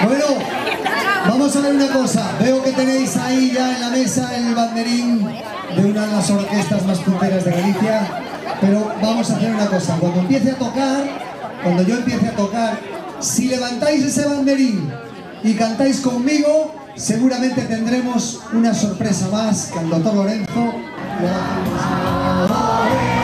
Bueno, vamos a ver una cosa. Veo que tenéis ahí ya en la mesa el banderín de una de las orquestas más punteras de Galicia. Pero vamos a hacer una cosa. Cuando empiece a tocar, cuando yo empiece a tocar, si levantáis ese banderín y cantáis conmigo, seguramente tendremos una sorpresa más que el doctor Lorenzo le va a hacer.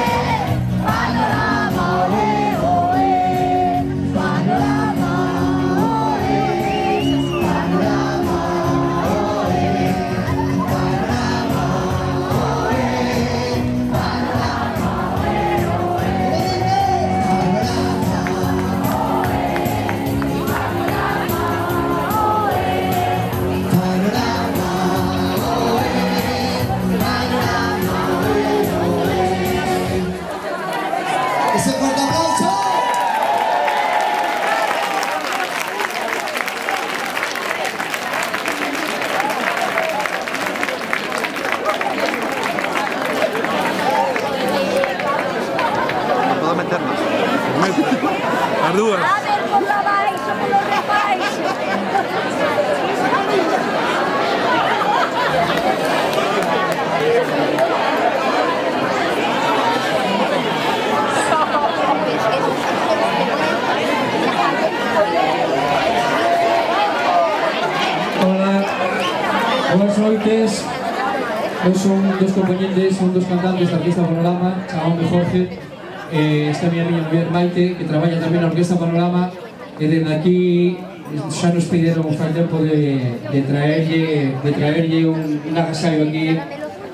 Boas noites. Eu son dos componentes, son dos cantantes da Orquesta Panorama, chamame Jorge. Esta é a miña muller Maite, que traballa tamén na Orquesta Panorama, e desde aquí xa nos pediron fai tempo de traerlle un agasallo aquí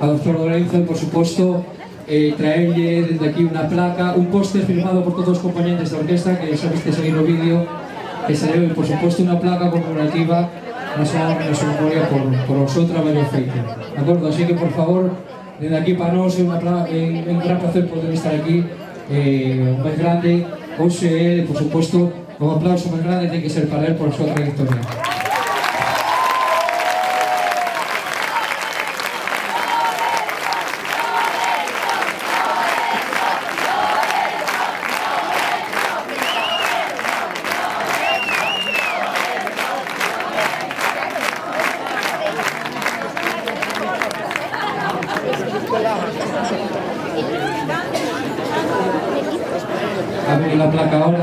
ao Dr. Lorenzo e, por suposto, traerlle desde aquí unha placa, un póster firmado por todos os componentes da orquesta, que xa viste seguir no vídeo, que se debe, por suposto, unha placa conmemorativa na súa memoria por o seu traballo feito. De acordo? Así que, por favor, desde aquí para nós é un gran placer poder estar aquí, o máis grande, hoxe, por suposto, o aplauso máis grande ten que ser para él por a súa trayectoria. A ver la placa ahora.